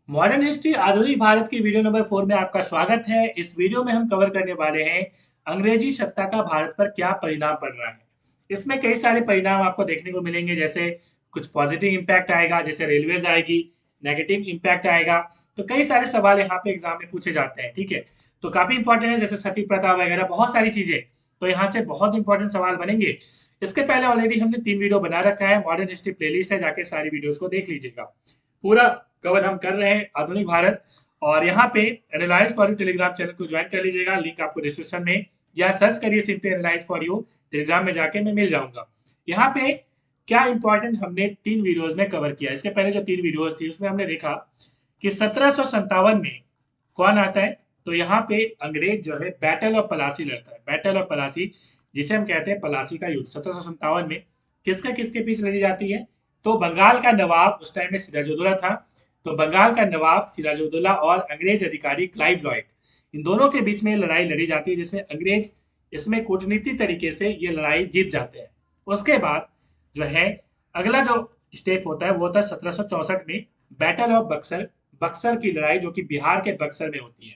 Modern history आधुनिक भारत की video number 4 में आपका स्वागत है। इस वीडियो में हम कवर करने वाले हैं अंग्रेजी सत्ता का भारत पर क्या परिणाम पड़ रहा है। इसमें कई सारे परिणाम आपको देखने को मिलेंगे, जैसे कुछ पॉजिटिव इम्पैक्ट आएगा, जैसे रेलवेज आएगी, नेगेटिव इम्पैक्ट आएगा। तो कई सारे सवाल यहाँ पे एग्जाम में पूछे जाते हैं, ठीक है। तो काफी इंपॉर्टेंट है, जैसे सती प्रथा वगैरह बहुत सारी चीजें। तो यहाँ से बहुत इंपॉर्टेंट सवाल बनेंगे। इसके पहले ऑलरेडी हमने 3 वीडियो बना रखा है, मॉडर्न हिस्ट्री प्लेलिस्ट है, जाके सारी वीडियोस को देख लीजिएगा। पूरा कवर हम कर रहे हैं आधुनिक भारत। और यहाँ पे analyse for you Telegram channel को ज्वाइन कर लीजिएगा, लिंक आपको डिस्क्रिप्शन में, या सर्च करिए simply analyse for you Telegram में जाके मैं मिल जाऊंगा। यहाँ पे क्या इंपॉर्टेंट हमने 3 वीडियोज में कवर किया। इसके पहले जो 3 वीडियोज थी उसमें हमने देखा कि 1757 में कौन आता है। तो यहाँ पे अंग्रेज जो है बैटल ऑफ पलासी लड़ता है, बैटल ऑफ पलासी, जिसे हम कहते हैं पलासी का युद्ध। 1757 में किसका किसके बीच लड़ी जाती है। तो बंगाल का नवाब उस टाइम में सिराजुद्दौला था। तो बंगाल का नवाब सिराजुद्दौला और अंग्रेज अधिकारी क्लाइव लॉयड, इन दोनों के बीच में लड़ाई लड़ी जाती है, जिसमें अंग्रेज इसमें कूटनीति तरीके से ये लड़ाई जीत जाते हैं। उसके बाद जो है अगला जो स्टेप होता है वो होता है 1764 में बैटल ऑफ बक्सर, बक्सर की लड़ाई, जो कि बिहार के बक्सर में होती है।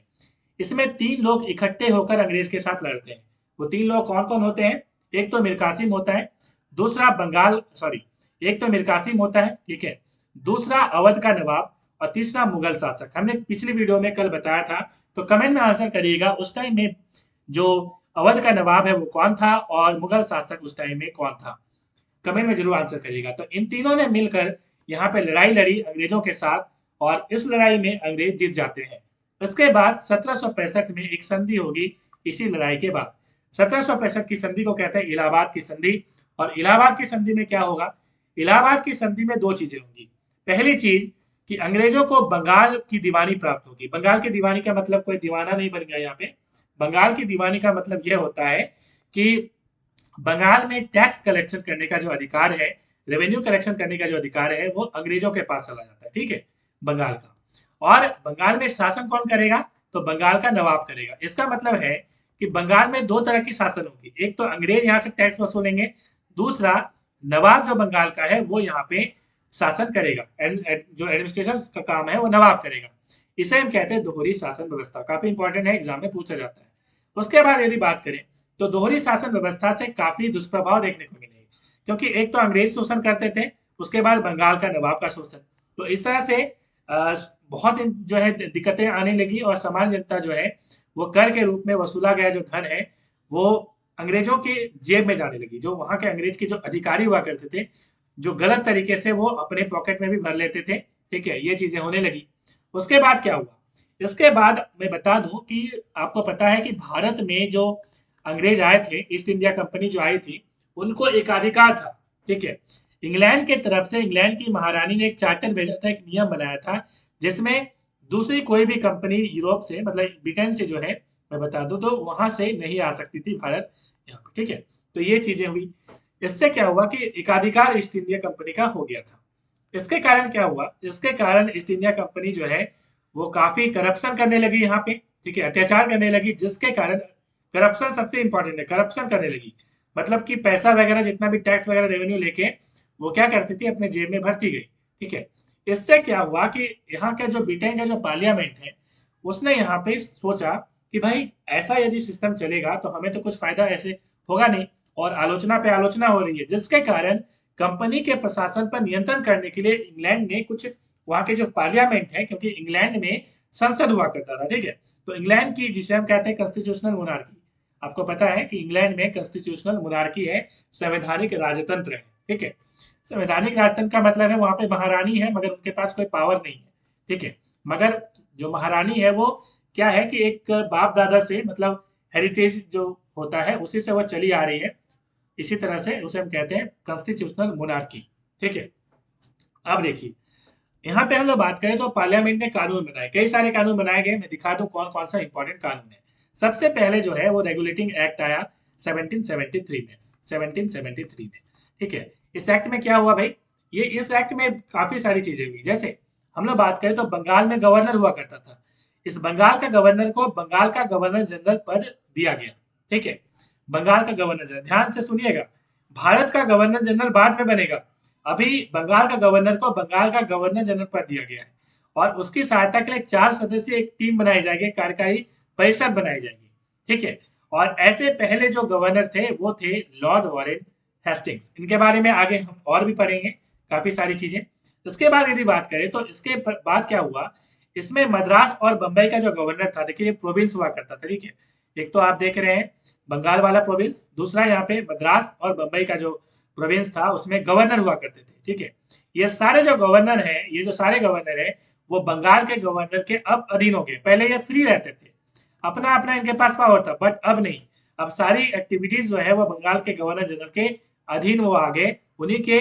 इसमें 3 लोग इकट्ठे होकर अंग्रेज के साथ लड़ते हैं। वो 3 लोग कौन कौन होते हैं। एक तो मीर कासिम होता है, दूसरा बंगाल सॉरी एक तो मीर कासिम होता है, ठीक है, दूसरा अवध का नवाब, और तीसरा मुगल शासक। हमने पिछली वीडियो में कल बताया था। तो कमेंट में आंसर करिएगा उस टाइम में जो अवध का नवाब है वो कौन था और मुगल शासक उस टाइम में कौन था। कमेंट में जरूर आंसर करिएगा। तो इन तीनों ने मिलकर यहाँ पे लड़ाई लड़ी अंग्रेजों के साथ, और इस लड़ाई में अंग्रेज जीत जाते हैं। उसके बाद 1765 में एक संधि होगी इसी लड़ाई के बाद। 1765 की संधि को कहते हैं इलाहाबाद की संधि। और इलाहाबाद की संधि में क्या होगा। इलाहाबाद की संधि में दो चीजें होंगी। पहली चीज कि अंग्रेजों को बंगाल की दीवानी प्राप्त होगी। बंगाल की दीवानी का मतलब कोई दीवाना नहीं बन गया यहाँ पे। बंगाल की दीवानी का मतलब यह होता है कि बंगाल में टैक्स कलेक्शन करने का जो अधिकार है, रेवेन्यू कलेक्शन करने का जो अधिकार है, वो अंग्रेजों के पास चला जाता है, ठीक है, बंगाल का। और बंगाल में शासन कौन करेगा। तो बंगाल का नवाब करेगा। इसका मतलब है कि बंगाल में दो तरह की शासन होगी। एक तो अंग्रेज यहाँ से टैक्स वसूलेंगे, दूसरा नवाब जो बंगाल का है वो यहाँ पे शासन करेगा। जो एडमिनिस्ट्रेशन का काम है वो नवाब करेगा। इसे हम कहते हैं दोहरी शासन व्यवस्था। काफी इंपॉर्टेंट है, एग्जाम में पूछा जाता है। उसके बाद यदि बात करें तो दोहरी शासन व्यवस्था से काफी दुष्प्रभाव देखने को मिलेंगे, क्योंकि एक तो अंग्रेज शोषण करते थे, उसके बाद बंगाल का नवाब का शोषण। तो इस तरह से बहुत जो है दिक्कतें आने लगी, और सामान्य जनता जो है वो कर के रूप में वसूला गया जो धन है वो अंग्रेजों के जेब में जाने लगी। जो वहां के अंग्रेज के जो अधिकारी हुआ करते थे, जो गलत तरीके से वो अपने पॉकेट में भी भर लेते थे, ठीक है, ये चीजें होने लगी। उसके बाद क्या हुआ। इसके बाद मैं बता दूं कि आपको पता है कि भारत में जो अंग्रेज आए थे, ईस्ट इंडिया कंपनी जो आई थी, उनको एकाधिकार था, ठीक है। इंग्लैंड के तरफ से इंग्लैंड की महारानी ने एक चार्टर भेजा था, एक नियम बनाया था, जिसमें दूसरी कोई भी कंपनी यूरोप से, मतलब ब्रिटेन से जो है, मैं बता दूं तो वहां से नहीं आ सकती थी भारत यहाँ पे, ठीक है। तो ये चीजें हुई। इससे क्या हुआ कि एकाधिकार ईस्ट इंडिया कंपनी का हो गया था। इसके कारण क्या हुआ, इसके कारण ईस्ट इंडिया कंपनी जो है वो काफी करप्शन करने लगी यहाँ पे, ठीक है, अत्याचार करने लगी, जिसके कारण करप्शन सबसे इंपॉर्टेंट है, करप्शन करने लगी। मतलब कि पैसा वगैरह जितना भी टैक्स वगैरह रेवेन्यू लेके वो क्या करती थी, अपने जेब में भरती गई, ठीक है। इससे क्या हुआ कि यहाँ का जो ब्रिटेन का जो पार्लियामेंट है उसने यहाँ पे सोचा कि भाई ऐसा यदि सिस्टम चलेगा तो हमें तो कुछ फायदा ऐसे होगा नहीं, और आलोचना पे आलोचना हो रही है, जिसके कारण कंपनी के प्रशासन पर नियंत्रण करने के लिए इंग्लैंड ने कुछ, वहां के जो पार्लियामेंट है, क्योंकि इंग्लैंड में संसद हुआ करता था, ठीक है। तो इंग्लैंड की, जिसे हम कहते हैं कॉन्स्टिट्यूशनल मोनार्की, आपको पता है कि इंग्लैंड में कॉन्स्टिट्यूशनल मोनार्की है, संवैधानिक राजतंत्र है, ठीक है। संवैधानिक राजतंत्र का मतलब है वहां पे महारानी है मगर उनके पास कोई पावर नहीं है, ठीक है। मगर जो महारानी है वो क्या है कि एक बाप दादा से, मतलब हेरिटेज जो होता है उसी से वो चली आ रही है। इसी तरह से उसे हम कहते हैं कॉन्स्टिट्यूशनल मोनार्की, ठीक है। अब देखिए, यहाँ पे हम लोग बात करें तो पार्लियामेंट ने कानून बनाए, कई सारे कानून बनाए गए। मैं दिखा दूं कौन कौन सा इंपॉर्टेंट कानून है। सबसे पहले जो है वो रेगुलेटिंग एक्ट आया 1773 में, 1773 में, ठीक है। इस एक्ट में क्या हुआ भाई, ये इस एक्ट में काफी सारी चीजें हुई। जैसे हम लोग बात करें तो बंगाल में गवर्नर हुआ करता था। इस बंगाल का गवर्नर को बंगाल का गवर्नर जनरल पद दिया गया, ठीक है। बंगाल का गवर्नर जनरल, ध्यान से सुनिएगा, भारत का गवर्नर जनरल बाद में बनेगा। अभी बंगाल का गवर्नर को बंगाल का गवर्नर जनरल पद दिया गया है। और उसकी सहायता के लिए 4 सदस्यीय एक टीम बनाई जाएगी, कार्यकारी परिषद बनाई जाएगी, ठीक है। और ऐसे पहले जो गवर्नर थे वो थे लॉर्ड वॉरेन हेस्टिंग्स। इनके बारे में आगे हम और भी पढ़ेंगे काफी सारी चीजें। इसके बाद यदि बात करें तो इसके बाद क्या हुआ, इसमें मद्रास और बंबई का जो गवर्नर था, देखिए प्रोविंस हुआ करता था, ठीक है। एक तो आप देख रहे हैं बंगाल वाला प्रोविंस, दूसरा यहाँ पे मद्रास और बंबई का जो प्रोविंस था उसमें गवर्नर हुआ करते थे, ठीक है। ये सारे जो गवर्नर हैं, ये जो सारे गवर्नर हैं वो बंगाल के गवर्नर के अब अधीन हो गए। पहले ये फ्री रहते थे, अपना अपना इनके पास पावर था, बट अब नहीं। अब सारी एक्टिविटीज जो है वो बंगाल के गवर्नर जनरल के अधीन वो आ गए, उन्हीं के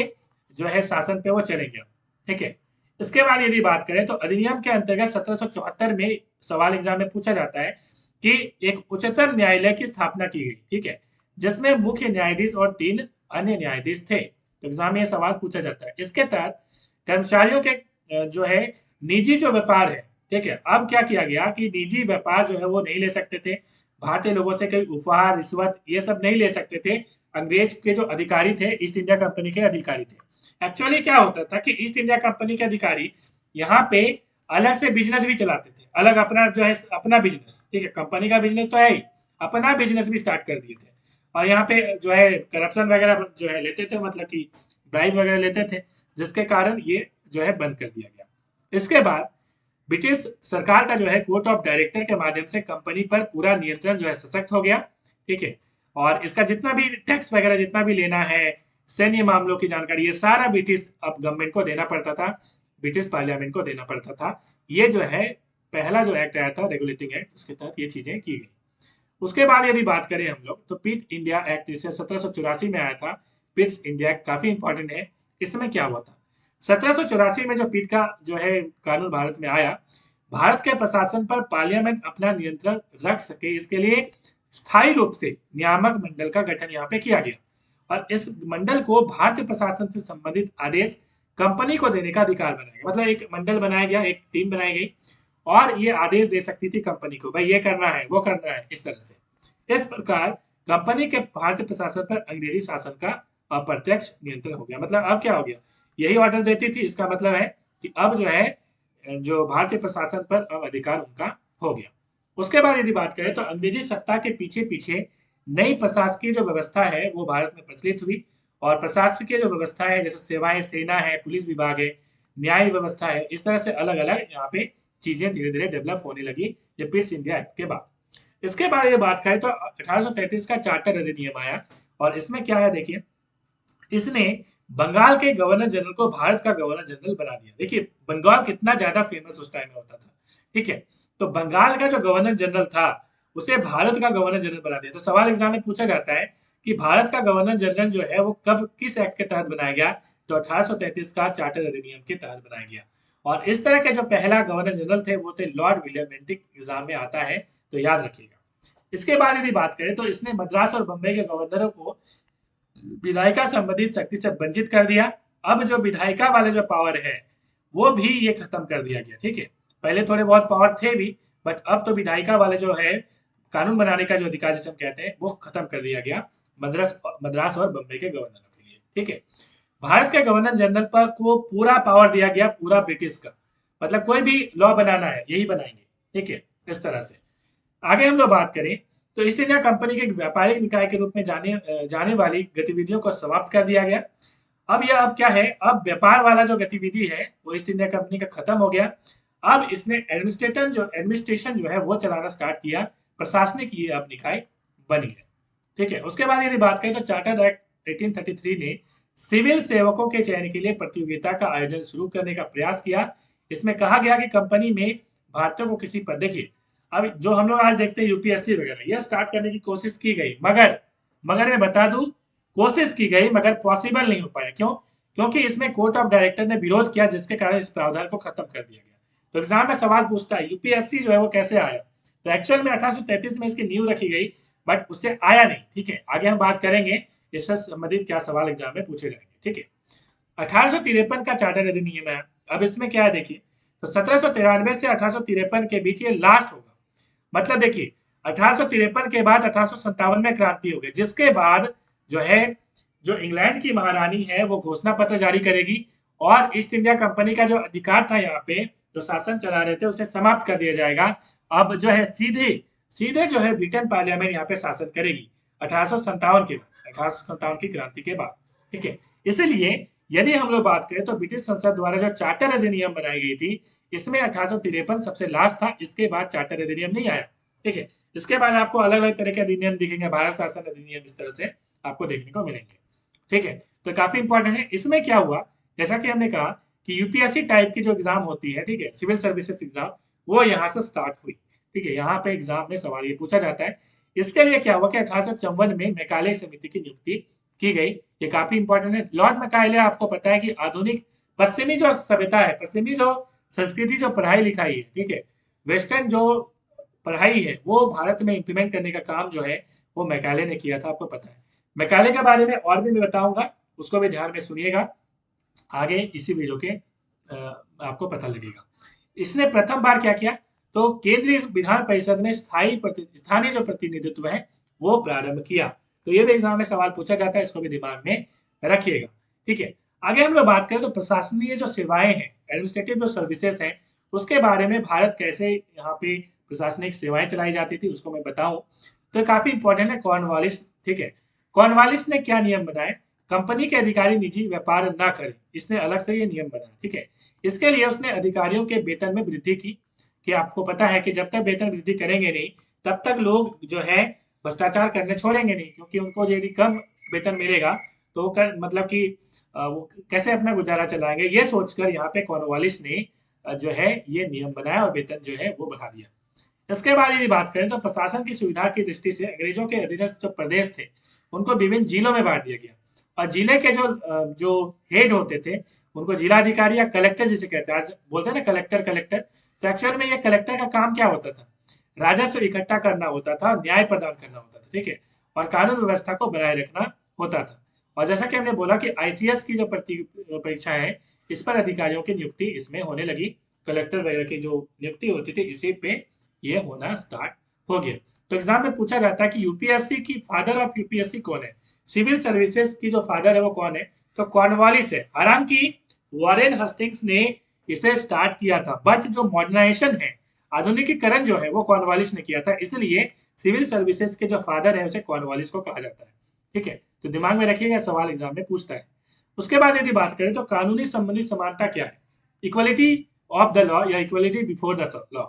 जो है शासन पे वो चलेंगे, ठीक है। इसके बाद यदि बात करें तो अधिनियम के अंतर्गत 1774 में सवाल एग्जाम में पूछा जाता है कि एक उच्चतम न्यायालय की स्थापना की गई, ठीक है, जिसमें मुख्य न्यायाधीश और 3 अन्य न्यायाधीश थे। तो एग्जाम में ये सवाल पूछा जाता है। इसके तहत कर्मचारियों के जो है निजी जो व्यापार है, ठीक है, अब क्या किया गया कि निजी व्यापार जो है वो नहीं ले सकते थे, भारतीय लोगों से कोई उपहार रिश्वत ये सब नहीं ले सकते थे। अंग्रेज के जो अधिकारी थे, ईस्ट इंडिया कंपनी के अधिकारी थे। एक्चुअली क्या होता था कि ईस्ट इंडिया कंपनी के अधिकारी यहाँ पे अलग से बिजनेस भी चलाते थे, अलग अपना जो है अपना बिजनेस, ठीक है, कंपनी का बिजनेस तो है ही, अपना बिजनेस भी स्टार्ट कर दिए थे। और यहाँ पे जो है करप्शन वगैरह जो है लेते थे, मतलब कि ब्राइब वगैरह लेते थे, जिसके कारण ये जो है बंद कर दिया गया। इसके बाद ब्रिटिश सरकार का जो है कोर्ट ऑफ डायरेक्टर के माध्यम से कंपनी पर पूरा नियंत्रण जो है सशक्त हो गया, ठीक है। और इसका जितना भी टैक्स वगैरह जितना भी लेना है, सैन्य मामलों की जानकारी, ये सारा ब्रिटिश अब गवर्नमेंट को देना पड़ता था, ब्रिटिश पार्लियामेंट को देना पड़ता था। ये जो है पहला जो एक्ट आया था रेगुलेटिंग एक्ट, उसके तहत ये चीजें की गई। उसके बाद यदि बात करें हम लोग तो पिट इंडिया एक्ट जिसे 1784 में आया था, पिट्स इंडिया एक्ट काफी इंपॉर्टेंट है। इसमें क्या हुआ था, 1784 में जो पिट का जो है कानून भारत में आया, भारत के प्रशासन पर पार्लियामेंट अपना नियंत्रण रख सके इसके लिए स्थायी रूप से नियामक मंडल का गठन यहाँ पे किया गया। और इस मंडल को भारतीय प्रशासन से संबंधित आदेश कंपनी को देने का अधिकार बनाया गया। मतलब एक मंडल बनाया गया, एक टीम बनाई गई और ये आदेश दे सकती थी कंपनी को, भाई ये करना है वो करना है, इस तरह से। इस प्रकार कंपनी के भारतीय प्रशासन पर अंग्रेजी शासन का अप्रत्यक्ष नियंत्रण हो गया। मतलब अब क्या हो गया, यही ऑर्डर देती थी, इसका मतलब है कि अब जो है जो भारतीय प्रशासन पर अब अधिकार उनका हो गया। उसके बाद यदि बात करें तो अंग्रेजी सत्ता के पीछे पीछे नई प्रशासकीय जो व्यवस्था है वो भारत में प्रचलित हुई। और प्रशासकीय जो व्यवस्था है जैसे सेवाएं, सेना है, पुलिस विभाग है, न्याय व्यवस्था है, इस तरह से अलग अलग यहाँ पे चीजें धीरे धीरे डेवलप होने लगी ये पिट्स इंडिया एक्ट के बाद। इसके बाद ये बात करें तो 1833 का चार्टर अधिनियम आया और इसमें क्या है देखिए, इसने बंगाल के गवर्नर जनरल को भारत का गवर्नर जनरल बना दिया। देखिए बंगाल कितना ज्यादा फेमस उस टाइम में होता था, ठीक है। तो बंगाल का जो गवर्नर जनरल था उसे भारत का गवर्नर जनरल बना दिया। तो सवाल एग्जाम में पूछा जाता है कि भारत का गवर्नर जनरल जो है वो कब किस एक्ट के तहत बनाया गया, तो 1833 का चार्टर अधिनियम के तहत बनाया गया। और इस तरह के जो पहला गवर्नर जनरल थे वो थे लॉर्ड विलियम बेंटिक, एग्जाम में आता है तो याद रखिएगा। इसके बाद यदि बात करें तो इसने मद्रास और बंबई के गवर्नरों को विधायिका संबंधित शक्ति से वंचित कर दिया। अब जो विधायिका वाले जो पावर है वो भी ये खत्म कर दिया गया, ठीक है। पहले थोड़े बहुत पावर थे भी, बट अब तो विधायिका वाले जो है कानून बनाने का जो अधिकार जिसे हम कहते हैं वो खत्म कर दिया गया मद्रास और बंबई के गवर्नरों के लिए, ठीक है। भारत के गवर्नर जनरल पर को पूरा पावर दिया गया, पूरा ब्रिटिश का, मतलब कोई भी लॉ बनाना है यही बनाएंगे, ठीक है, इस तरह से। आगे हम लोग बात करें तो ईस्ट इंडिया कंपनी के एक व्यापारिक निकाय के रूप में जाने वाली गतिविधियों को समाप्त कर दिया गया। अब क्या है, अब व्यापार वाला जो गतिविधि है वो ईस्ट इंडिया कंपनी का खत्म हो गया। अब इसने एडमिनिस्ट्रेशन जो है वो चलाना स्टार्ट किया, प्रशासनिक ये अब निकाय बन गया, ठीक है। उसके बाद यदि बात करें तो चार्टर एक्ट 1833 ने सिविल सेवकों के चयन के लिए प्रतियोगिता का आयोजन शुरू करने का प्रयास किया। इसमें कहा गया कि कंपनी में भारतीयों को किसी पर, देखिए अब जो हम लोग आज देखते हैं यूपीएससी वगैरह, यह स्टार्ट करने की कोशिश की गई, मगर मैं बता दूं कोशिश की गई मगर पॉसिबल नहीं हो पाया। क्यों? क्योंकि इसमें कोर्ट ऑफ डायरेक्टर ने विरोध किया, जिसके कारण इस प्रावधान को खत्म कर दिया गया। तो एग्जाम में सवाल पूछता है यूपीएससी जो है वो कैसे आया, तो एक्चुअल में 1833 में इसकी नींव रखी गई, बट उससे आया नहीं, ठीक है। आगे हम बात करेंगे इससे संबंधित क्या सवाल एग्जाम में पूछे जाएंगे, ठीक है। 1853 का चार्टर अधिनियम है। अब इसमें क्या है देखिए, तो 1793 से 1853 के बीच ये लास्ट होगा। मतलब देखिए 1853 के बाद 1857 में क्रांति हो गई, जिसके बाद जो है जो इंग्लैंड की महारानी है वो घोषणा पत्र जारी करेगी और ईस्ट इंडिया कंपनी का जो अधिकार था यहाँ पे जो शासन चला रहे थे उसे समाप्त कर दिया जाएगा। अब जो है सीधे सीधे जो है ब्रिटेन पार्लियामेंट यहाँ पे शासन करेगी 1857 के बाद, 1857 की क्रांति के बाद। ठीक है, इसीलिए यदि हम लोग बात करें तो ब्रिटिश संसद द्वारा जो चार्टर अधिनियम बनाई गई थी, इसमें 1853 सबसे लास्ट था, इसके बाद चार्टर अधिनियम नहीं आया। ठीक है, इसके बाद आपको अलग अलग तरह के अधिनियम दिखेंगे, भारत शासन अधिनियम इस तरह से आपको देखने को मिलेंगे। ठीक है, तो काफी इंपॉर्टेंट है। इसमें क्या हुआ, जैसा कि हमने कहा कि यूपीएससी टाइप की जो एग्जाम होती है, ठीक है, सिविल सर्विसेज एग्जाम, वो यहाँ से स्टार्ट हुई। ठीक है, यहाँ पे एग्जाम में सवाल ये पूछा जाता है। इसके लिए क्या हुआ कि 1854 में मैकाले समिति की नियुक्ति की गई। ये काफी इंपॉर्टेंट है। लॉर्ड मैकाले आपको पता है कि आधुनिक पश्चिमी जो सभ्यता है, पश्चिमी जो संस्कृति, जो पढ़ाई लिखाई है, ठीक है, वेस्टर्न जो पढ़ाई है, वो भारत में इम्प्लीमेंट करने का काम जो है वो मैकाले ने किया था, आपको पता है। मैकाले के बारे में और भी मैं बताऊंगा, उसको भी ध्यान में सुनिएगा, आगे इसी वीडियो के आपको पता लगेगा। इसने प्रथम बार क्या किया, तो केंद्रीय विधान परिषद में स्थानीय जो प्रतिनिधित्व है वो प्रारंभ किया। तो ये भी एग्जाम में सवाल पूछा जाता है, इसको भी दिमाग में रखिएगा। ठीक है, आगे हम लोग बात करें तो प्रशासनीय जो सेवाएं हैं, एडमिनिस्ट्रेटिव जो सर्विसेज हैं, उसके बारे में भारत कैसे यहाँ पे प्रशासनिक सेवाएं चलाई जाती थी उसको मैं बताऊं तो काफी इंपॉर्टेंट है। कॉर्नवालिस, ठीक है, कॉर्नवालिस ने क्या नियम बनाए, कंपनी के अधिकारी निजी व्यापार ना करें, इसने अलग से ये नियम बनाया। ठीक है, इसके लिए उसने अधिकारियों के वेतन में वृद्धि की, कि आपको पता है कि जब तक वेतन वृद्धि करेंगे नहीं तब तक लोग जो है भ्रष्टाचार करने छोड़ेंगे नहीं, क्योंकि उनको यदि कम वेतन मिलेगा तो वो मतलब कि वो कैसे अपना गुजारा चलाएंगे, ये सोचकर यहाँ पे कॉर्नवालिस ने जो है ये नियम बनाया और वेतन जो है वो बढ़ा दिया। इसके बाद यदि बात करें तो प्रशासन की सुविधा की दृष्टि से अंग्रेजों के अधीनस्थ जो प्रदेश थे उनको विभिन्न जिलों में बांट दिया गया, और जिले के जो हेड होते थे उनको जिलाधिकारी या कलेक्टर जिसे कहते हैं, आज बोलते हैं ना कलेक्टर कलेक्टर, तो एक्चुअल में ये कलेक्टर का काम क्या होता था, राजस्व इकट्ठा करना होता था, न्याय प्रदान करना होता था। ठीक है, और कानून व्यवस्था को बनाए रखना होता था। और जैसा कि हमने बोला कि आईसीएस की जो परीक्षा है, इस पर अधिकारियों की नियुक्ति इसमें होने लगी, कलेक्टर वगैरह की जो नियुक्ति होती थी इसी पे ये होना स्टार्ट हो गया। तो एग्जाम में पूछा जाता है कि यूपीएससी की फादर ऑफ यूपीएससी कौन है, सिविल सर्विसेज की जो फादर है वो कौन है, तो कॉर्नवालिस है। हालांकि वॉरेन हस्टिंग्स ने इसे स्टार्ट किया था, बट जो मॉडर्नाइजेशन है, आधुनिकीकरण जो है वो कॉर्नवालिस ने किया था, इसलिए सिविल सर्विसेज के जो फादर है उसे कॉर्नवालिस को कहा जाता है। ठीक है, तो दिमाग में रखिएगा, सवाल एग्जाम में पूछता है। उसके बाद यदि बात करें तो कानूनी संबंधी समानता क्या है, इक्वलिटी ऑफ द लॉ या इक्वलिटी बिफोर द लॉ।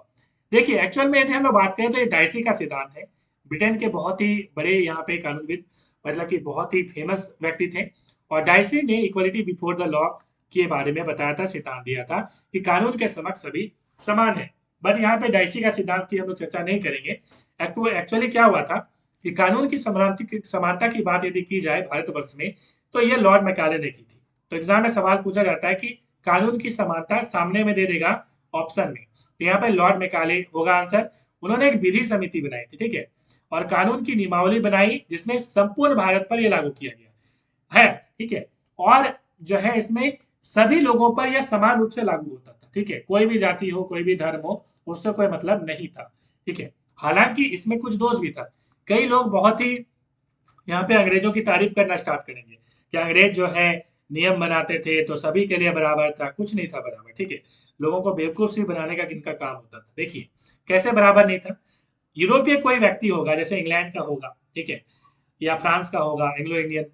देखिए एक्चुअल में यदि हम लोग बात करें तो ये डाइसी का सिद्धांत है, ब्रिटेन के बहुत ही बड़े यहाँ पे कानूनविद, मतलब कि बहुत ही फेमस व्यक्ति थे, और डाइसी ने इक्वलिटी बिफोर द लॉ के बारे में बताया था, सिद्धांत दिया था कि कानून के समक्ष सभी समान है। बट यहाँ पे डाइसी का सिद्धांत की हम लोग चर्चा नहीं करेंगे। एक्चुअली क्या हुआ था कि कानून की समानता की बात यदि की जाए भारतवर्ष में तो ये लॉर्ड मैकाले ने की थी। तो एग्जाम में सवाल पूछा जाता है कि कानून की समानता सामने में दे देगा ऑप्शन में, तो यहाँ पे लॉर्ड मैकाले होगा आंसर। उन्होंने एक विधि समिति बनाई थी, ठीक है, और कानून की नियमावली बनाई जिसमें संपूर्ण भारत पर यह लागू किया गया है। ठीक है, और जो है इसमें सभी लोगों पर यह समान रूप से लागू होता था। ठीक है, कोई भी जाति हो, कोई भी धर्म हो, उससे कोई मतलब नहीं था। ठीक है, हालांकि इसमें कुछ दोष भी था। कई लोग बहुत ही यहाँ पे अंग्रेजों की तारीफ करना स्टार्ट करेंगे कि अंग्रेज जो है नियम बनाते थे तो सभी के लिए बराबर था, कुछ नहीं था बराबर। ठीक है, लोगों को बेवकूफ सी बनाने का इनका काम होता था। देखिए कैसे बराबर नहीं था, यूरोपीय कोई व्यक्ति होगा, जैसे इंग्लैंड का होगा, ठीक है, या फ्रांस का होगा, एंग्लो इंडियन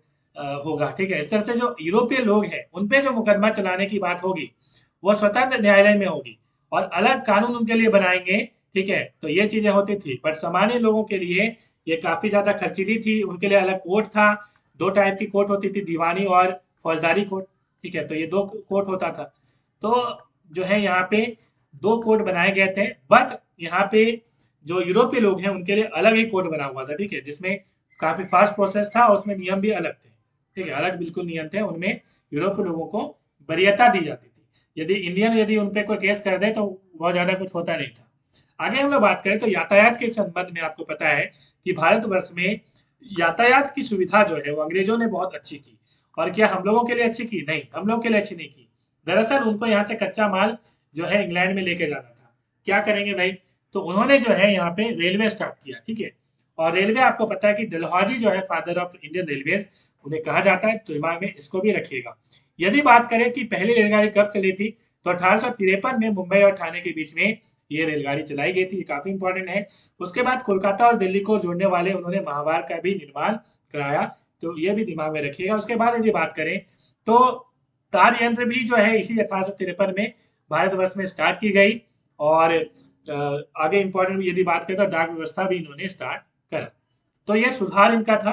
होगा, ठीक है, इस तरह से जो यूरोपीय लोग हैं उन पे जो मुकदमा चलाने की बात होगी वो स्वतंत्र न्यायालय में होगी और अलग कानून उनके लिए बनाएंगे। ठीक है, तो ये चीजें होती थी, बट सामान्य लोगों के लिए ये काफी ज्यादा खर्चीली थी। उनके लिए अलग कोर्ट था, दो टाइप की कोर्ट होती थी, दीवानी और फौजदारी कोर्ट। ठीक है, तो ये दो कोर्ट होता था। तो जो है यहाँ पे दो कोर्ट बनाए गए थे, बट यहाँ पे जो यूरोपीय लोग हैं उनके लिए अलग ही कोर्ट बना हुआ था। ठीक है, जिसमें काफी फास्ट प्रोसेस था और उसमें नियम भी अलग थे। ठीक है, अलग बिल्कुल नियम थे, उनमें यूरोपीय लोगों को वरीयता दी जाती थी। यदि इंडियन यदि उन पे कोई केस कर दे तो बहुत ज्यादा कुछ होता नहीं था। आगे हम लोग बात करें तो यातायात के संबंध में आपको पता है कि भारतवर्ष में यातायात की सुविधा जो है वो अंग्रेजों ने बहुत अच्छी की। और क्या हम लोगों के लिए अच्छी की? नहीं, हम लोग के लिए अच्छी नहीं की। दरअसल उनको यहाँ से कच्चा माल जो है इंग्लैंड में लेके जाना था। क्या करेंगे भाई, तो उन्होंने जो है यहाँ पे रेलवे स्टार्ट किया। ठीक है, और रेलवे आपको पता है कि डलहौजी जो है फादर ऑफ इंडियन रेलवेज उन्हें कहा जाता है, तो दिमाग में इसको भी रखिएगा। यदि बात करें कि पहली रेलगाड़ी कब चली थी, तो 1853 में मुंबई और ठाणे के बीच में ये रेलगाड़ी चलाई गई थी, काफी इंपॉर्टेंट है। उसके बाद कोलकाता और दिल्ली को जोड़ने वाले उन्होंने महामार्ग का भी निर्माण कराया, तो ये भी दिमाग में रखिएगा। उसके बाद यदि बात करें तो तार यंत्र भी जो है इसी 1853 में भारतवर्ष में स्टार्ट की गई। और आगे इंपॉर्टेंट यदि बात करें तो डाक व्यवस्था भी इन्होंने स्टार्ट करा। तो ये सुधार इनका था,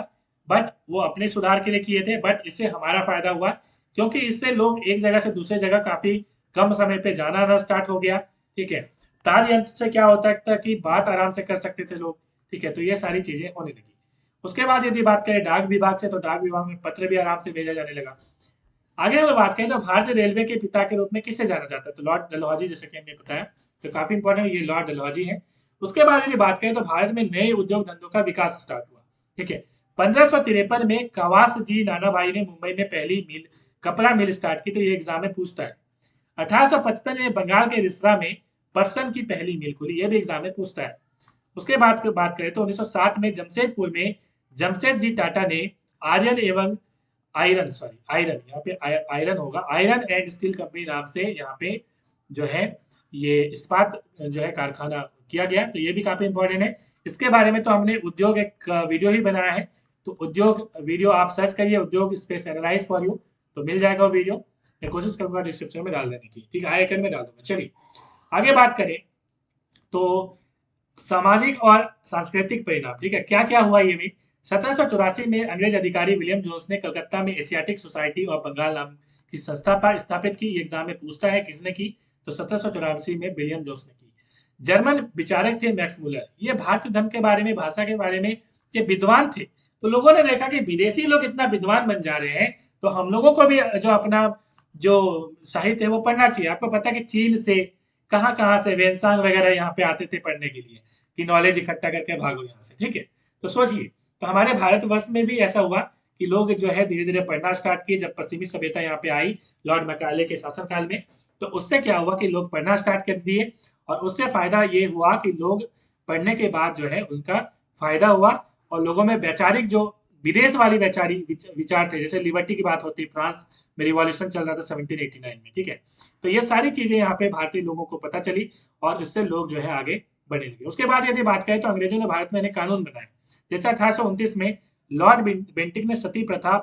बट वो अपने सुधार के लिए किए थे, बट इससे हमारा फायदा हुआ क्योंकि इससे लोग एक जगह से दूसरे जगह काफी कम समय पे जाना आना स्टार्ट हो गया। ठीक है, तार यंत्र से क्या होता था कि बात आराम से कर सकते थे लोग। ठीक है, तो ये सारी चीजें होने लगी। उसके बाद यदि बात करें डाक विभाग से, तो डाक विभाग में पत्र भी आराम से भेजा जाने लगा। आगे अगर बात करें तो भारतीय रेलवे के पिता के रूप में किसे जाना जाता है, तो लॉर्ड डलहौजी, जैसे कि हमने बताया, तो काफी इंपॉर्टेंट ये लॉर्ड डलहौजी है। उसके बाद यदि बात करें तो भारत में नए उद्योग धंधों का विकास स्टार्ट हुआ। ठीक है, 1553 में कवास जी नाना भाई ने मुंबई में पहली मिल, कपड़ा मिल स्टार्ट की, तो ये एग्जाम में पूछता है। 1855 में बंगाल के रिसरा में पर्सन की पहली मिल खुली, ये भी एग्जाम में पूछता है। उसके बाद बात करें तो 1907 में जमशेदपुर में जमशेद जी टाटा ने आर्यन एवं आयरन, सॉरी आयरन, यहाँ पे आयरन होगा, आयरन एंड स्टील कंपनी नाम से यहाँ पे जो है ये इस्पात जो है कारखाना किया गया, तो ये भी काफी इंपॉर्टेंट है। इसके बारे में तो हमने उद्योग एक वीडियो ही बनाया है, तो उद्योग वीडियो आप सर्च करिए, उद्योग स्पेस एनालाइज फॉर यू, तो मिल जाएगा वो वीडियो। मैं कोशिश करूंगा डिस्क्रिप्शन में डाल देने की, ठीक है, आई आइकन में डाल दूंगा। चलिए आगे बात करें तो सामाजिक और सांस्कृतिक परिणाम। ठीक है, क्या क्या हुआ ये भी। 1784 में अंग्रेज अधिकारी विलियम जोन्स ने कलकत्ता में एशियाटिक सोसाइटी ऑफ बंगाल नाम की संस्था पर स्थापित की। एग्जाम में पूछता है किसने की, तो 1784 में विलियम जोन्स ने की। जर्मन विचारक थे मैक्स मुलर, ये भारतीय धर्म के बारे में, भाषा के बारे में ये विद्वान थे। तो लोगों ने देखा कि विदेशी लोग इतना विद्वान बन जा रहे हैं, तो हम लोगों को भी जो अपना जो साहित्य है वो पढ़ना चाहिए। आपको पता है कि चीन से कहाँ कहाँ से वेंसांग वगैरह यहाँ पे आते थे पढ़ने के लिए कि नॉलेज इकट्ठा करके भागो यहाँ से। ठीक है, तो सोचिए, तो हमारे भारतवर्ष में भी ऐसा हुआ कि लोग जो है धीरे धीरे पढ़ना स्टार्ट किए जब पश्चिमी सभ्यता यहाँ पे आई लॉर्ड मैकाले के शासनकाल में। तो उससे क्या हुआ कि लोग पढ़ना स्टार्ट कर दिए, और उससे फायदा ये हुआ कि लोग पढ़ने के बाद जो है उनका फायदा हुआ, और लोगों में वैचारिक जो विदेश वाली वैचारिक विचार थे, जैसे लिबर्टी की बात होती, फ्रांस में रिवॉल्यूशन चल रहा था 1789 में। ठीक है, तो ये सारी चीजें यहाँ पे भारतीय लोगों को पता चली, और इससे लोग जो है आगे बढ़ने लगे। उसके बाद यदि बात करें तो अंग्रेजों ने भारत में अनेक कानून बनाए, जैसे 1829 में लॉर्ड बेंटिक ने सती प्रथा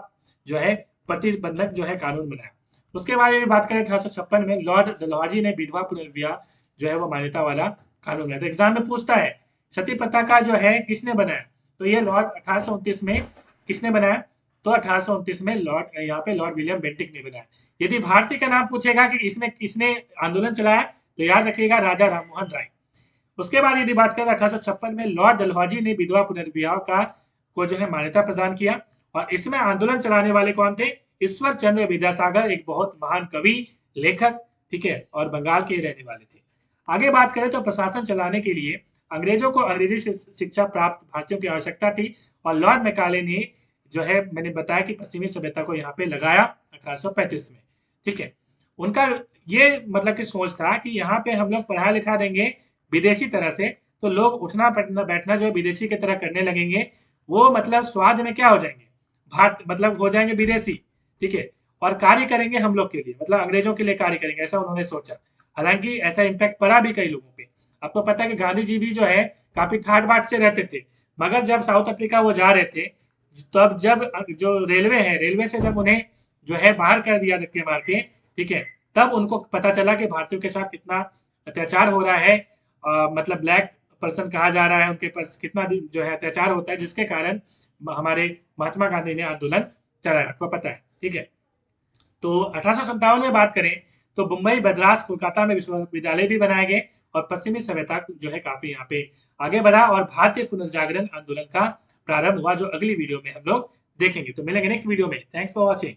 जो है प्रतिबंधक जो है कानून बनाया। उसके बाद यदि बात करें 1856 में लॉर्ड डलहौजी ने विधवा पुनर्विवाह जो है वो मान्यता वाला कानून बनाया। तो एग्जाम में पूछता है सती प्रथा का जो है किसने बनाया, तो ये लॉर्ड 1829 में किसने बनाया, तो 1829 में लॉर्ड यहाँ पे लॉर्ड विलियम बेंटिक ने बनाया। यदि भारतीय का नाम पूछेगा कि इसमें किसने आंदोलन चलाया, तो याद रखिएगा राजा राममोहन राय। उसके बाद यदि बात करें 1856 में लॉर्ड डलहौजी ने विधवा पुनर्विवाह का को जो है मान्यता प्रदान किया, और इसमें आंदोलन चलाने वाले कौन थे, ईश्वर चंद्र विद्यासागर, एक बहुत महान कवि लेखक, ठीक है, और बंगाल के रहने वाले थे। आगे बात करें तो प्रशासन चलाने के लिए अंग्रेजों को अंग्रेजी शिक्षा प्राप्त भारतीयों की आवश्यकता थी, और लॉर्ड मैकाले ने जो है मैंने बताया कि पश्चिमी सभ्यता को यहाँ पे लगाया 1835 में। ठीक है, उनका ये मतलब कि सोच था कि यहाँ पे हम लोग पढ़ा लिखा देंगे विदेशी तरह से, तो लोग उठना बैठना जो विदेशी की तरह करने लगेंगे, वो मतलब स्वाद में क्या हो जाएंगे, भारत मतलब हो जाएंगे विदेशी। ठीक है, और कार्य करेंगे हम लोग के लिए, मतलब अंग्रेजों के लिए कार्य करेंगे, ऐसा उन्होंने सोचा। हालांकि ऐसा इम्पैक्ट पड़ा भी कई लोगों पे। आपको पता है कि गांधी जी भी जो है काफी ठाट बाट से रहते थे, मगर जब साउथ अफ्रीका वो जा रहे थे, तब जब जो रेलवे है, रेलवे से जब उन्हें जो है बाहर कर दिया धक्के मार के, ठीक है, तब उनको पता चला कि भारतीयों के साथ कितना अत्याचार हो रहा है, मतलब ब्लैक पर्सन कहा जा रहा है, उनके पास कितना जो है अत्याचार होता है, जिसके कारण हमारे महात्मा गांधी ने आंदोलन चलाया, आपको पता है। ठीक है, तो 1857 में बात करें तो मुंबई, मद्रास, कोलकाता में विश्वविद्यालय भी बनाए गए, और पश्चिमी सभ्यता जो है काफी यहाँ पे आगे बढ़ा, और भारतीय पुनर्जागरण आंदोलन का प्रारंभ हुआ, जो अगली वीडियो में हम लोग देखेंगे। तो मिलेंगे नेक्स्ट वीडियो में। Thanks for watching.